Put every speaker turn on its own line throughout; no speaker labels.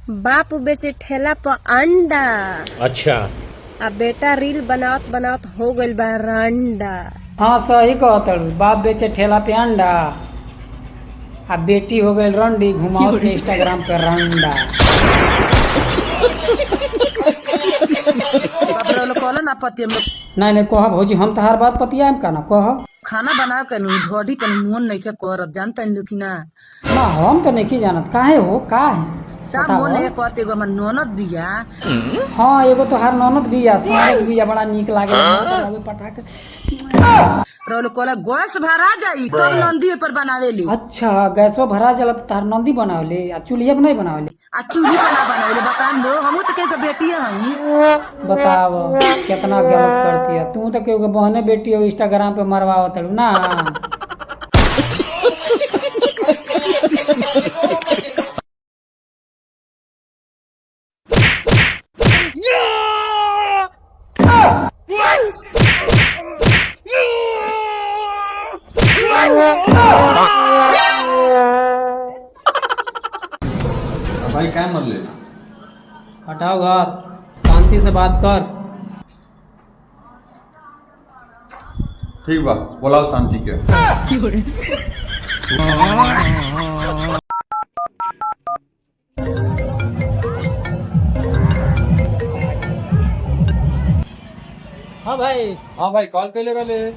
बाप बेचे ठेला पर अंडा।
अच्छा।
आ बेटा रील बनावत बनावत हो गइल बा रंडा।
हाँ सही कहतड़ू, बाप बेचे ठेला पे अंडा आ बेटी हो गई रंडी घुमाओ थे इंस्टाग्राम पे रंडा।
ना पति हम लोग
नहीं कह भौजी, हम तो हर बात पतियाम का ना कह।
खाना बना के ढोडी पर मुन नहीं के करत जानता इन लोग की ना
हम तो नहीं जानत काहे हो का है
सब मोन नहीं करते एगो हमर ननद दिया।
हाँ एगो तो हर ननद बिया सारे बिया बड़ा निक लागे पटाखे
रोल कोला गैस भरा जाई तब नंदी पर बनावेली।
अच्छा गैसो भरा जाला तो तार नंदी बनावले आ चूल्हे पे नहीं बनावले।
आ चूल्ही पर ना बनावेली बतान दो हमहू तो के बेटी हई।
बताव कितना गलत करती है तू तो केहू के बहने बेटी हो इंस्टाग्राम पे मरवावत हड़ू ना।
भाई क्या मर ले
हटाओ घर, शांति से बात कर।
ठीक बा बोलाओ शांति के।
हाँ भाई।
हाँ भाई कॉल कैले रहे।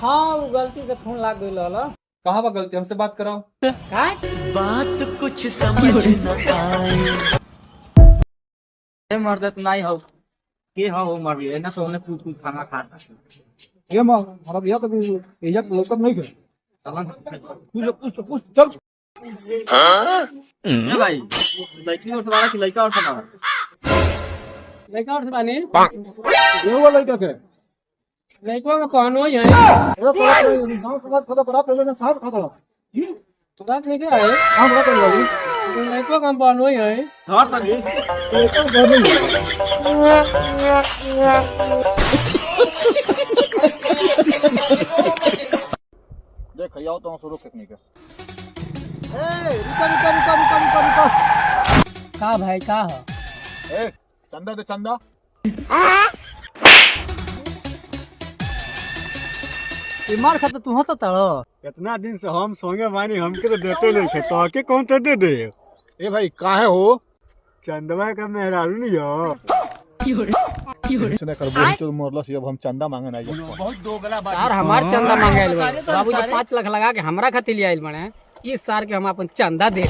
हाँ वो गलती से फोन लाग गई ला।
कहाँ बा गलती, हमसे बात कराओ।
बात कुछ समझ न आए।
मर्द नहीं हो के हो मर गए ना सोने कूद कूद खाना खाता
ये मां हमारा भैया कभी एजा लोकत नहीं कर
चलन पूछ चल। ए भाई लड़की और सवाल की लड़का और सवाल
लड़का और बानी
ये वाला लड़का के
लड़का में कहनो है
एरा तो गांव समाज खदा बरात ले लेना साथ खाता
तो बात नहीं है
हम बड़ा कर वाली
लड़का का कहनो है
धर तभी
तो कर नहीं देख आओ तो शुरू फेंकने का। ए रुको
का भाई का है
ए चंदा दे चंदा।
मार खाता तू होता तड़ो
इतना दिन से हम सोंगे मानी हमके तो देते नहीं थे तो आके कौन दे दे। ए भाई काहे हो चंदवा का मेहरारू नहीं हो इसने कर बोल चल मोरला से अब हम चंदा मांगन आई
बहुत दोगला बात
यार हमार चंदा मांगाइल बा बाबू जी 5 लाख लगा के हमरा खातिर ले आइल बने इस साल के हम अपन चंदा दे।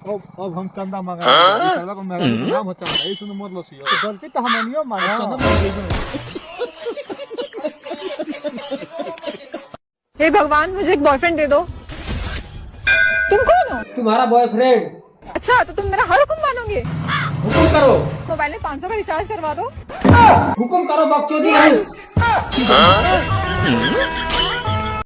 अब हम चंदा मांगा साला को मेहरारू नाम हो चंदा इसने मोरला से गलती तो हमनियो मांगा चंदा मांगे।
हे भगवान मुझे एक बॉयफ्रेंड दे दो। तुम कौन हो?
तुम्हारा बॉयफ्रेंड।
अच्छा तो तुम मेरा हर हुक्म मानोगे?
हुकुम करो।
मोबाइल में 500 का रिचार्ज करवा दो।
हुकुम करो बकचोदी नहीं।